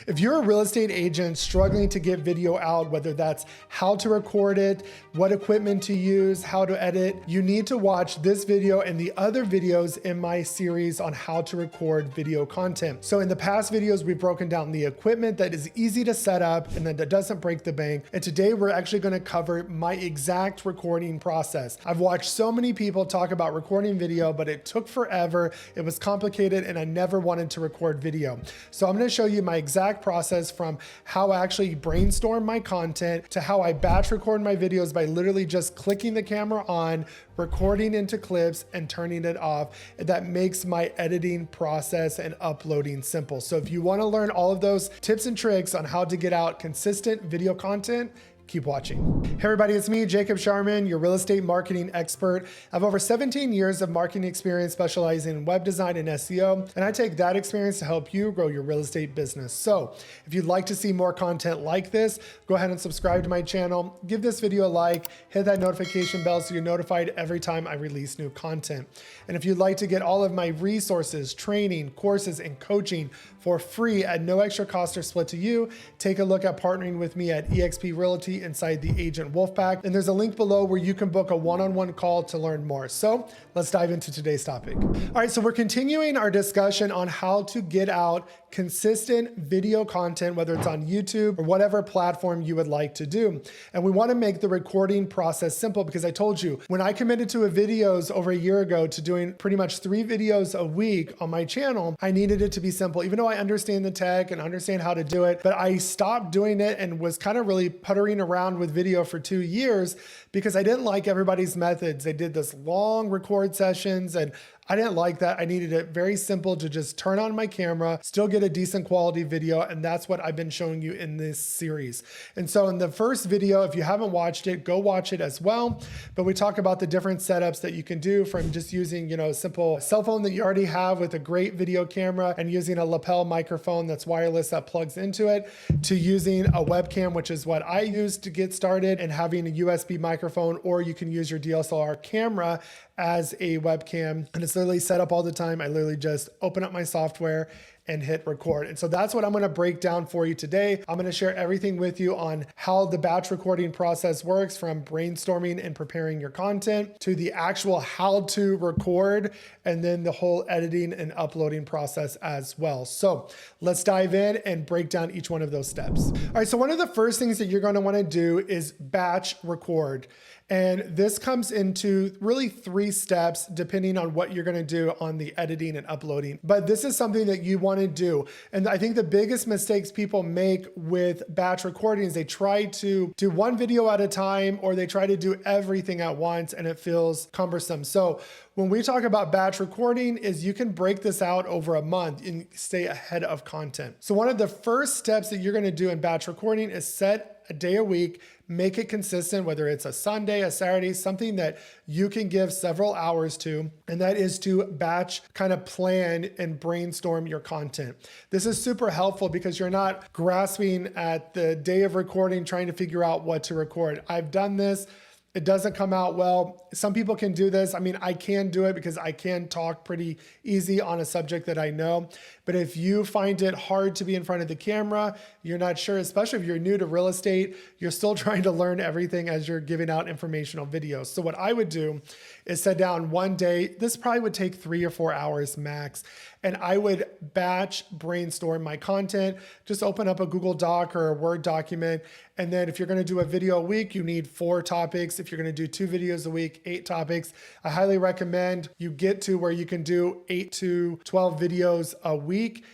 If you're a real estate agent struggling to get video out, whether that's how to record it, what equipment to use, how to edit, you need to watch this video and the other videos in my series on how to record video content. So in the past videos, we've broken down the equipment that is easy to set up and that doesn't break the bank. And today we're actually going to cover my exact recording process. I've watched so many people talk about recording video, but it took forever. It was complicated and I never wanted to record video. So I'm going to show you my exact process from how I actually brainstorm my content to how I batch record my videos by literally just clicking the camera on, recording into clips and turning it off. That makes my editing process and uploading simple. So if you want to learn all of those tips and tricks on how to get out consistent video content, keep watching. Hey everybody, it's me, Jacob Shireman, your real estate marketing expert. I have over 17 years of marketing experience specializing in web design and SEO, and I take that experience to help you grow your real estate business. So if you'd like to see more content like this, go ahead and subscribe to my channel, give this video a like, hit that notification bell so you're notified every time I release new content. And if you'd like to get all of my resources, training, courses, and coaching for free at no extra cost or split to you, take a look at partnering with me at eXp Realty inside the Agent Wolfpack. And there's a link below where you can book a one-on-one call to learn more. So let's dive into today's topic. All right, so we're continuing our discussion on how to get out consistent video content, whether it's on YouTube or whatever platform you would like to do. And we want to make the recording process simple because I told you, when I committed to videos over a year ago to doing pretty much 3 videos a week on my channel, I needed it to be simple, even though I understand the tech and understand how to do it, but I stopped doing it and was kind of really puttering around with video for 2 years because I didn't like everybody's methods. They did this long record sessions and I didn't like that. I needed it very simple to just turn on my camera, still get a decent quality video. And that's what I've been showing you in this series. And so in the first video, if you haven't watched it, go watch it as well. But we talk about the different setups that you can do from just using, a simple cell phone that you already have with a great video camera and using a lapel microphone that's wireless that plugs into it, to using a webcam, which is what I use to get started, and having a USB microphone, or you can use your DSLR camera as a webcam. And it's literally set up all the time. I literally just open up my software and hit record. And so that's what I'm going to break down for you today. I'm going to share everything with you on how the batch recording process works, from brainstorming and preparing your content to the actual how to record, and then the whole editing and uploading process as well. So let's dive in and break down each one of those steps. All right, so one of the first things that you're going to want to do is batch record. And this comes into really 3 steps depending on what you're going to do on the editing and uploading. But this is something that you want to do. And I think the biggest mistakes people make with batch recording is they try to do 1 video at a time, or they try to do everything at once and it feels cumbersome. So when we talk about batch recording, is you can break this out over a month and stay ahead of content. So one of the first steps that you're going to do in batch recording is set a day a week, make it consistent, whether it's a Sunday, a Saturday, something that you can give several hours to, and that is to batch, kind of plan and brainstorm your content. This is super helpful because you're not grasping at the day of recording, trying to figure out what to record. I've done this. It doesn't come out well. Some people can do this. I mean, I can do it because I can talk pretty easy on a subject that I know. But if you find it hard to be in front of the camera, you're not sure, especially if you're new to real estate, you're still trying to learn everything as you're giving out informational videos. So what I would do is sit down one day. This probably would take 3 or 4 hours max. And I would batch brainstorm my content. Just open up a Google Doc or a Word document. And then if you're going to do a video a week, you need 4 topics. If you're going to do 2 videos a week, 8 topics. I highly recommend you get to where you can do 8 to 12 videos a week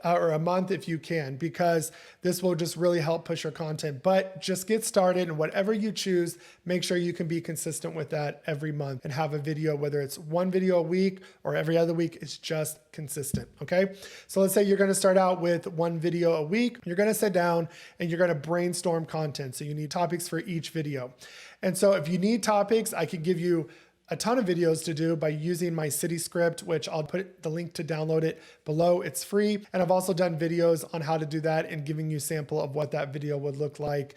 or a month if you can, because this will just really help push your content. But just get started, and whatever you choose, make sure you can be consistent with that every month and have a video, whether it's 1 video a week or every other week, it's just consistent. Okay. So let's say you're going to start out with 1 video a week. You're going to sit down and you're going to brainstorm content. So you need topics for each video. And so if you need topics, I could give you a ton of videos to do by using my city script, which I'll put the link to download it below. It's free. And I've also done videos on how to do that and giving you a sample of what that video would look like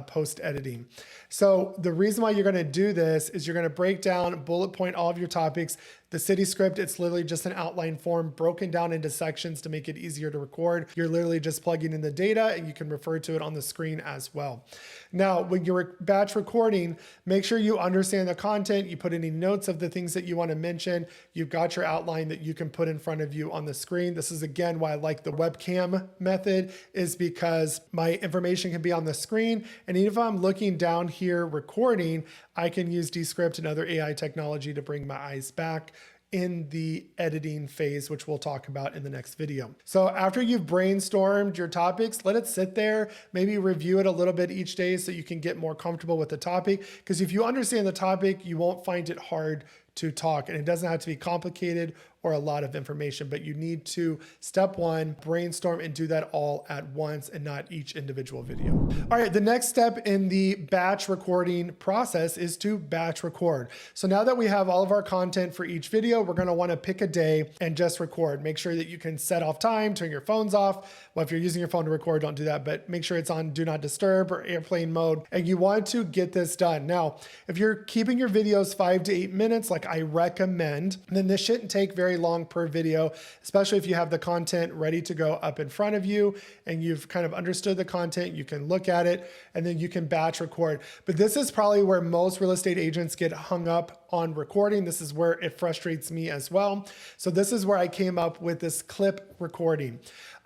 post editing. So the reason why you're going to do this is you're going to break down, bullet point all of your topics. The City script, it's literally just an outline form broken down into sections to make it easier to record. You're literally just plugging in the data and you can refer to it on the screen as well. Now, when you're batch recording, make sure you understand the content. You put any notes of the things that you want to mention. You've got your outline that you can put in front of you on the screen. This is again why I like the webcam method, is because my information can be on the screen. And even if I'm looking down here recording, I can use Descript and other AI technology to bring my eyes back in the editing phase, which we'll talk about in the next video. So after you've brainstormed your topics, let it sit there, maybe review it a little bit each day so you can get more comfortable with the topic. Because if you understand the topic, you won't find it hard to talk, and it doesn't have to be complicated or a lot of information, but you need to, step one, brainstorm and do that all at once and not each individual video. All right, the next step in the batch recording process is to batch record. So now that we have all of our content for each video, we're gonna wanna pick a day and just record. Make sure that you can set off time, turn your phones off. Well, if you're using your phone to record, don't do that, but make sure it's on do not disturb or airplane mode, and you want to get this done. Now, if you're keeping your videos 5 to 8 minutes, like I recommend, then this shouldn't take very long per video, especially if you have the content ready to go up in front of you and you've kind of understood the content, you can look at it and then you can batch record. But this is probably where most real estate agents get hung up on recording. This is where it frustrates me as well. So this is where I came up with this clip recording.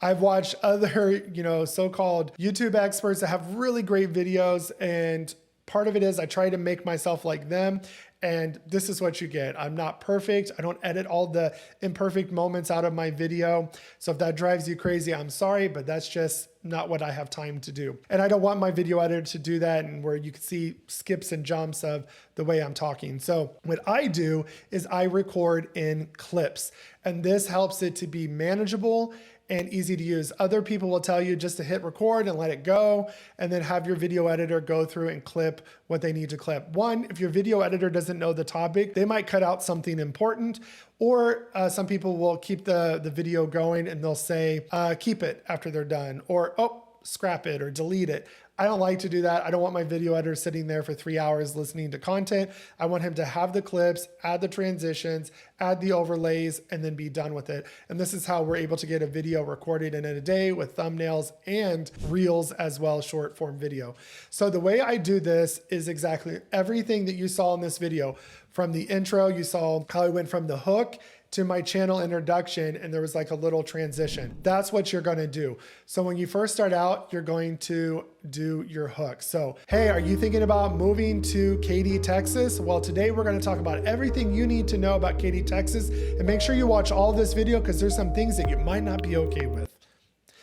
I've watched other, so-called YouTube experts that have really great videos, and part of it is I try to make myself like them. And this is what you get. I'm not perfect. I don't edit all the imperfect moments out of my video. So if that drives you crazy, I'm sorry, but that's just not what I have time to do. And I don't want my video editor to do that, and where you can see skips and jumps of the way I'm talking. So what I do is I record in clips, and this helps it to be manageable and easy to use. Other people will tell you just to hit record and let it go, and then have your video editor go through and clip what they need to clip. One, if your video editor doesn't know the topic, they might cut out something important, or some people will keep the video going and they'll say, keep it after they're done, or, oh, scrap it or delete it. I don't like to do that. I don't want my video editor sitting there for 3 hours listening to content. I want him to have the clips, add the transitions, add the overlays, and then be done with it. And this is how we're able to get a video recorded in a day with thumbnails and reels as well, short form video. So the way I do this is exactly everything that you saw in this video. From the intro, you saw how I went from the hook to my channel introduction, and there was like a little transition. That's what you're gonna do. So when you first start out, you're going to do your hook. So, hey, are you thinking about moving to Katy, Texas? Well, today we're gonna talk about everything you need to know about Katy, Texas, and make sure you watch all this video because there's some things that you might not be okay with.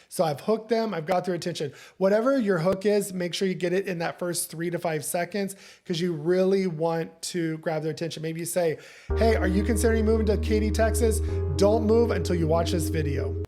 So I've hooked them, I've got their attention. Whatever your hook is, make sure you get it in that first 3 to 5 seconds because you really want to grab their attention. Maybe you say, hey, are you considering moving to Katy, Texas? Don't move until you watch this video.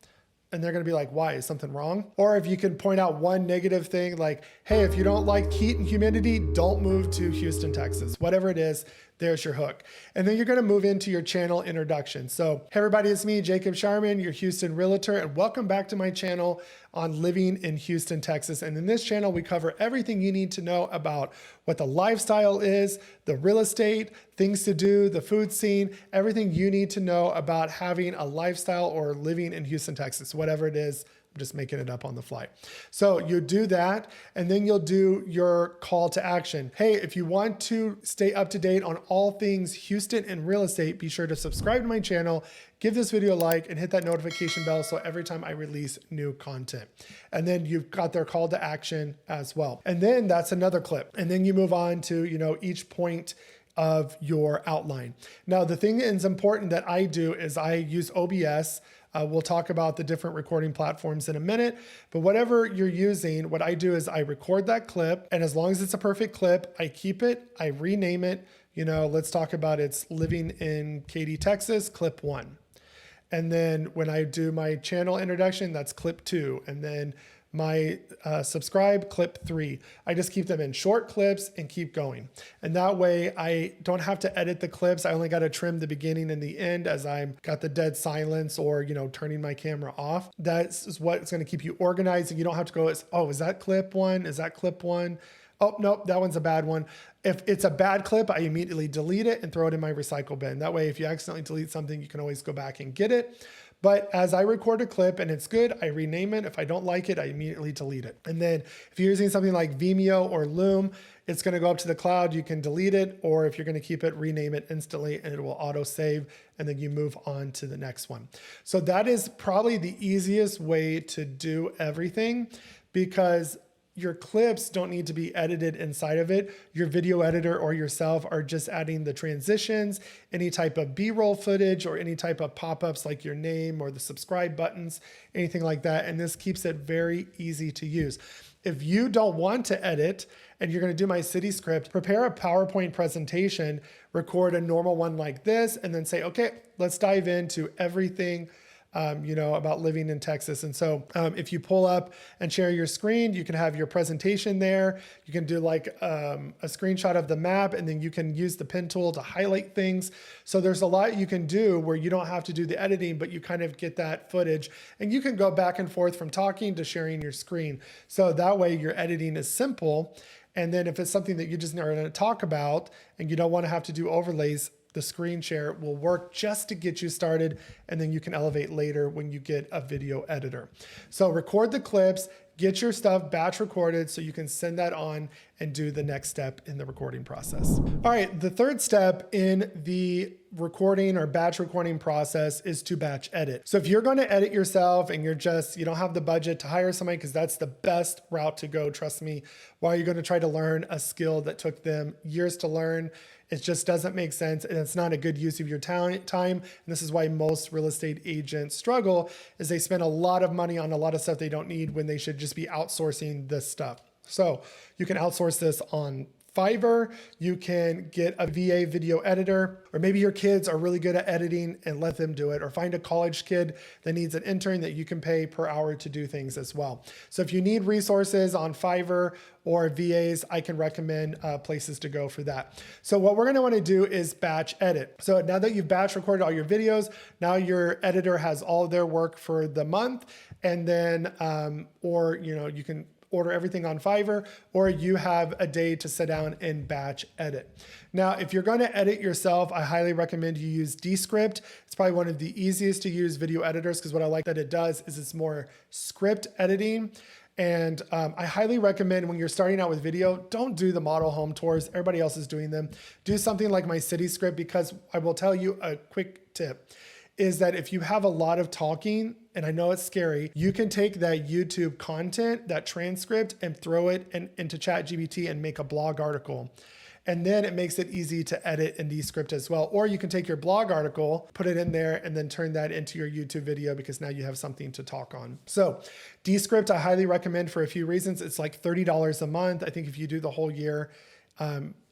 And they're gonna be like, why, is something wrong? Or if you can point out one negative thing like, hey, if you don't like heat and humidity, don't move to Houston, Texas. Whatever it is, there's your hook. And then you're gonna move into your channel introduction. So, hey everybody, it's me, Jacob Shireman, your Houston realtor, and welcome back to my channel on living in Houston, Texas. And in this channel, we cover everything you need to know about what the lifestyle is, the real estate, things to do, the food scene, everything you need to know about having a lifestyle or living in Houston, Texas, whatever it is. I'm just making it up on the fly. So you do that, and then you'll do your call to action. Hey, if you want to stay up to date on all things Houston and real estate, be sure to subscribe to my channel, give this video a like, and hit that notification bell so every time I release new content. And then you've got their call to action as well. And then that's another clip. And then you move on to, each point of your outline. Now, the thing that's important that I do is I use OBS. We'll talk about the different recording platforms in a minute, but whatever you're using, what I do is I record that clip, and as long as it's a perfect clip, I keep it, I rename it. Let's talk about it's living in Katy, Texas, clip 1. And then when I do my channel introduction, that's clip 2. And then my subscribe clip 3. I just keep them in short clips and keep going. And that way I don't have to edit the clips. I only got to trim the beginning and the end as I'm got the dead silence or, you know, turning my camera off. That's what's going to keep you organized, and you don't have to go, oh, is that clip one? Is that clip one? Oh, nope, that one's a bad one. If it's a bad clip, I immediately delete it and throw it in my recycle bin. That way, if you accidentally delete something, you can always go back and get it. But as I record a clip and it's good, I rename it. If I don't like it, I immediately delete it. And then if you're using something like Vimeo or Loom, it's going to go up to the cloud. You can delete it, or if you're going to keep it, rename it instantly and it will auto save, and then you move on to the next one. So that is probably the easiest way to do everything, because your clips don't need to be edited inside of it. Your video editor or yourself are just adding the transitions, any type of B-roll footage, or any type of pop-ups like your name or the subscribe buttons, anything like that. And this keeps it very easy to use. If you don't want to edit and you're going to do my city script, prepare a PowerPoint presentation, record a normal one like this, and then say, okay, let's dive into everything you know, about living in Texas. And so if you pull up and share your screen, you can have your presentation there. You can do like a screenshot of the map, and then you can use the pen tool to highlight things. So there's a lot you can do where you don't have to do the editing, but you kind of get that footage, and you can go back and forth from talking to sharing your screen. So that way your editing is simple. And then if it's something that you just are going to talk about and you don't want to have to do overlays, the screen share will work just to get you started, and then you can elevate later when you get a video editor. So record the clips, get your stuff batch recorded so you can send that on and do the next step in the recording process. All right, the third step in the recording or batch recording process is to batch edit. So if you're going to edit yourself and you don't have the budget to hire somebody, because that's the best route to go, trust me, while you're going to try to learn a skill that took them years to learn, it just doesn't make sense, and it's not a good use of your time. And this is why most real estate agents struggle, is they spend a lot of money on a lot of stuff they don't need when they should just be outsourcing this stuff. So you can outsource this on Fiverr. You can get a VA video editor, or maybe your kids are really good at editing and let them do it, or find a college kid that needs an intern that you can pay per hour to do things as well. So if you need resources on Fiverr or VAs, I can recommend places to go for that. So what we're going to want to do is batch edit. So now that you've batch recorded all your videos, now your editor has all their work for the month, and then, or you can order everything on Fiverr, or you have a day to sit down and batch edit. Now, if you're going to edit yourself, I highly recommend you use Descript. It's probably one of the easiest to use video editors, because what I like that it does is it's more script editing. And I highly recommend, when you're starting out with video, don't do the model home tours. Everybody else is doing them. Do something like my city script, because I will tell you a quick tip is that if you have a lot of talking, and I know it's scary, you can take that YouTube content, that transcript, and throw it into ChatGPT and make a blog article. And then it makes it easy to edit in Descript as well. Or you can take your blog article, put it in there, and then turn that into your YouTube video, because now you have something to talk on. So Descript, I highly recommend for a few reasons. It's like $30 a month. I think if you do the whole year,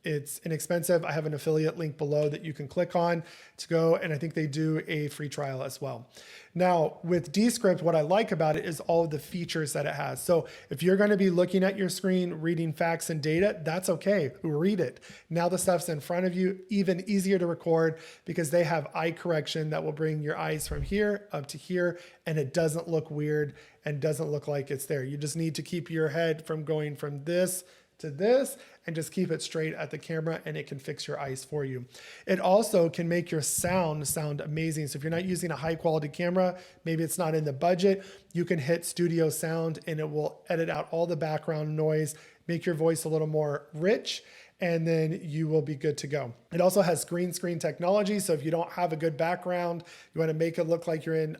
it's inexpensive. I have an affiliate link below that you can click on to go, and I think they do a free trial as well. Now with Descript, what I like about it is all of the features that it has. So if you're going to be looking at your screen, reading facts and data, that's okay. Read it. Now the stuff's in front of you, even easier to record, because they have eye correction that will bring your eyes from here up to here, and it doesn't look weird and doesn't look like it's there. You just need to keep your head from going from this to this, and just keep it straight at the camera, and it can fix your eyes for you. It also can make your sound amazing. So if you're not using a high quality camera, maybe it's not in the budget, you can hit studio sound and it will edit out all the background noise, make your voice a little more rich, and then you will be good to go. It also has green screen technology. So if you don't have a good background, you want to make it look like you're in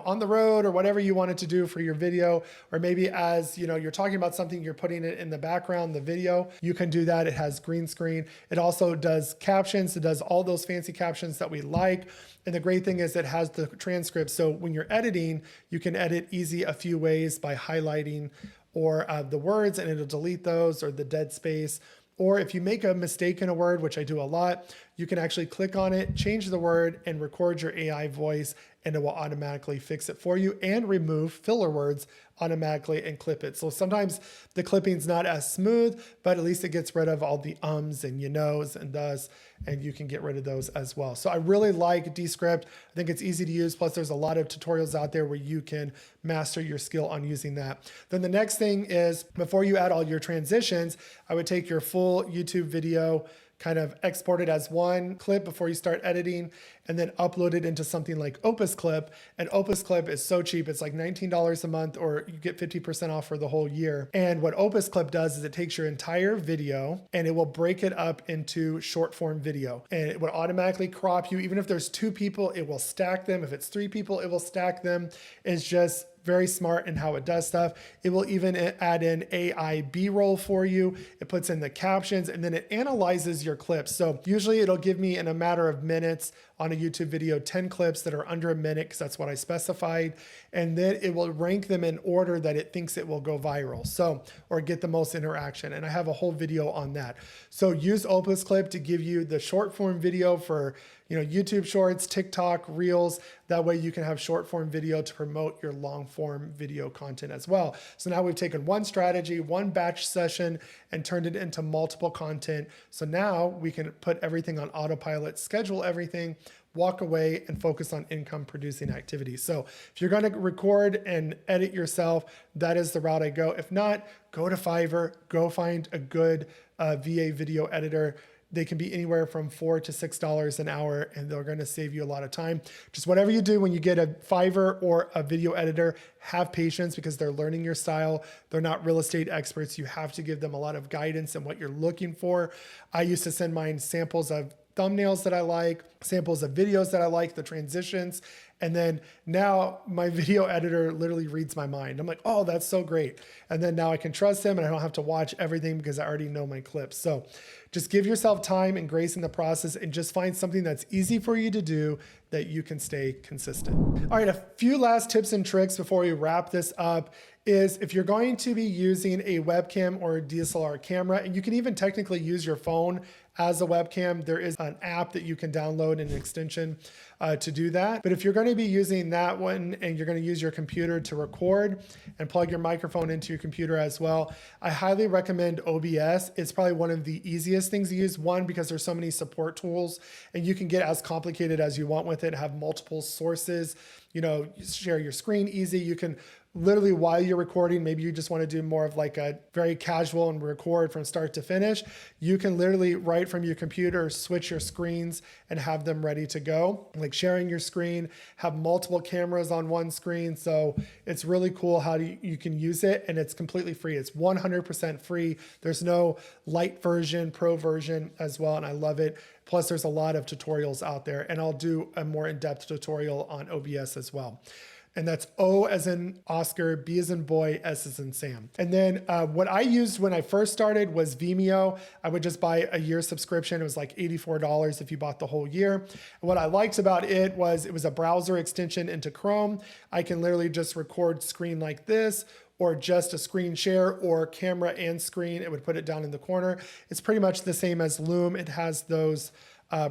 on the road, or whatever you want it to do for your video, or maybe as you're talking about something, you're putting it in the background, the video, you can do that. It has green screen. It also does captions. It does all those fancy captions that we like. And the great thing is it has the transcript. So when you're editing, you can edit easy a few ways by highlighting or the words, and it'll delete those, or the dead space. Or if you make a mistake in a word, which I do a lot, you can actually click on it, change the word, and record your AI voice, and it will automatically fix it for you and remove filler words automatically and clip it. So sometimes the clipping's not as smooth, but at least it gets rid of all the ums and you knows and does, and you can get rid of those as well. So I really like Descript. I think it's easy to use. Plus there's a lot of tutorials out there where you can master your skill on using that. Then the next thing is, before you add all your transitions, I would take your full YouTube video, kind of export it as one clip before you start editing, and then upload it into something like Opus Clip. And Opus Clip is so cheap. It's like $19 a month, or you get 50% off for the whole year. And what Opus Clip does is it takes your entire video and it will break it up into short form video. And it will automatically crop you. Even if there's 2 people, it will stack them. If it's 3 people, it will stack them. It's just very smart in how it does stuff. It will even add in AI B-roll for you. It puts in the captions, and then it analyzes your clips. So usually it'll give me, in a matter of minutes on a YouTube video, 10 clips that are under a minute, because that's what I specified. And then it will rank them in order that it thinks it will go viral. So, or get the most interaction. And I have a whole video on that. So use Opus Clip to give you the short form video for, YouTube Shorts, TikTok, Reels. That way you can have short form video to promote your long form video content as well. So now we've taken one strategy, one batch session, and turned it into multiple content. So now we can put everything on autopilot, schedule everything, walk away, and focus on income producing activities. So if you're going to record and edit yourself, that is the route I go. If not, go to Fiverr, go find a good VA video editor. They can be anywhere from $4 to $6 an hour, and they're going to save you a lot of time. Just whatever you do when you get a Fiverr or a video editor, have patience, because they're learning your style. They're not real estate experts. You have to give them a lot of guidance in what you're looking for. I used to send mine samples of thumbnails that I like, samples of videos that I like, the transitions. And then now my video editor literally reads my mind. I'm like, oh, that's so great. And then now I can trust him and I don't have to watch everything because I already know my clips. So just give yourself time and grace in the process, and just find something that's easy for you to do that you can stay consistent. All right, a few last tips and tricks before we wrap this up is, if you're going to be using a webcam or a DSLR camera, and you can even technically use your phone as a webcam, there is an app that you can download, an extension to do that. But if you're going to be using that one and you're going to use your computer to record and plug your microphone into your computer as well, I highly recommend OBS. It's probably one of the easiest things to use. One, because there's so many support tools and you can get as complicated as you want with it, have multiple sources, share your screen easy. You can literally, while you're recording, maybe you just want to do more of like a very casual and record from start to finish. You can literally, right from your computer, switch your screens and have them ready to go. Like sharing your screen, have multiple cameras on one screen. So it's really cool how you can use it, and it's completely free. It's 100% free. There's no light version, pro version as well, and I love it. Plus there's a lot of tutorials out there, and I'll do a more in-depth tutorial on OBS as well. And that's O as in Oscar, B as in boy, S as in Sam. And then what I used when I first started was Vimeo. I would just buy a year subscription. It was like $84 if you bought the whole year. And what I liked about it was a browser extension into Chrome. I can literally just record screen like this, or just a screen share, or camera and screen. It would put it down in the corner. It's pretty much the same as Loom. It has those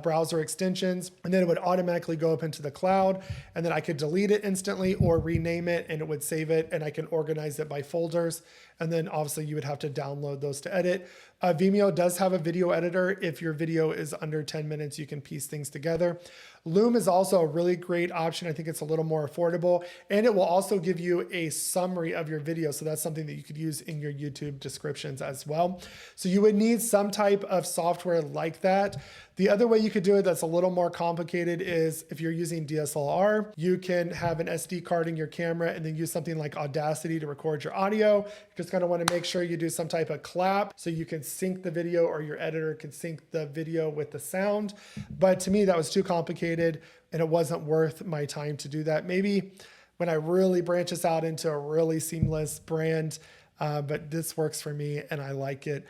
browser extensions, and then it would automatically go up into the cloud, and then I could delete it instantly or rename it, and it would save it, and I can organize it by folders. And then obviously you would have to download those to edit. Vimeo does have a video editor. If your video is under 10 minutes, you can piece things together. Loom is also a really great option. I think it's a little more affordable, and it will also give you a summary of your video. So that's something that you could use in your YouTube descriptions as well. So you would need some type of software like that. The other way you could do it that's a little more complicated is, if you're using DSLR, you can have an SD card in your camera and then use something like Audacity to record your audio. You just kind of want to make sure you do some type of clap so you can sync the video, or your editor can sync the video with the sound. But to me, that was too complicated and it wasn't worth my time to do that. Maybe when I really branch this out into a really seamless brand, but this works for me and I like it.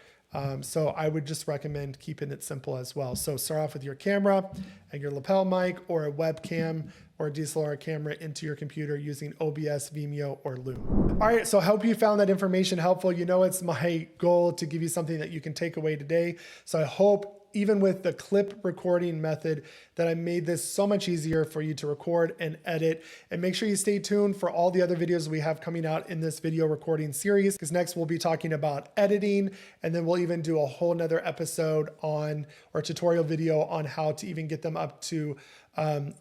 So I would just recommend keeping it simple as well. So start off with your camera and your lapel mic, or a webcam or a DSLR camera into your computer using OBS, Vimeo, or Loom. All right, so I hope you found that information helpful. It's my goal to give you something that you can take away today. So I hope even with the clip recording method, that I made this so much easier for you to record and edit. And make sure you stay tuned for all the other videos we have coming out in this video recording series, because next we'll be talking about editing, and then we'll even do a whole nother episode on, or tutorial video on how to even get them up to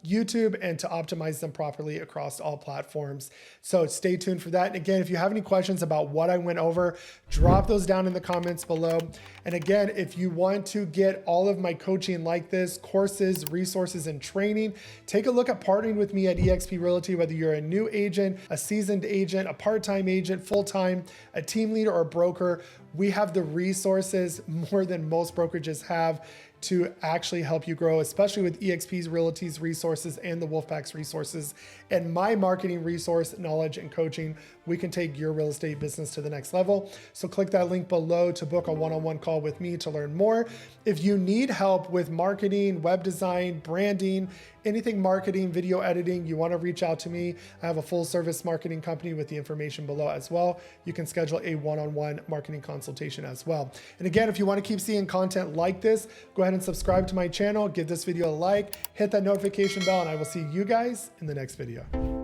YouTube and to optimize them properly across all platforms. So stay tuned for that. And again, if you have any questions about what I went over, drop those down in the comments below. And again, if you want to get all of my coaching like this, courses, resources, and training, take a look at partnering with me at eXp Realty, whether you're a new agent, a seasoned agent, a part-time agent, full-time, a team leader, or a broker. We have the resources more than most brokerages have to actually help you grow, especially with eXp's Realty's resources and the Wolfpack's resources and my marketing resource, knowledge, and coaching. We can take your real estate business to the next level. So click that link below to book a one-on-one call with me to learn more. If you need help with marketing, web design, branding, anything marketing, video editing, you want to reach out to me. I have a full service marketing company with the information below as well. You can schedule a one-on-one marketing consultation as well. And again, if you want to keep seeing content like this, go ahead and subscribe to my channel, give this video a like, hit that notification bell, and I will see you guys in the next video.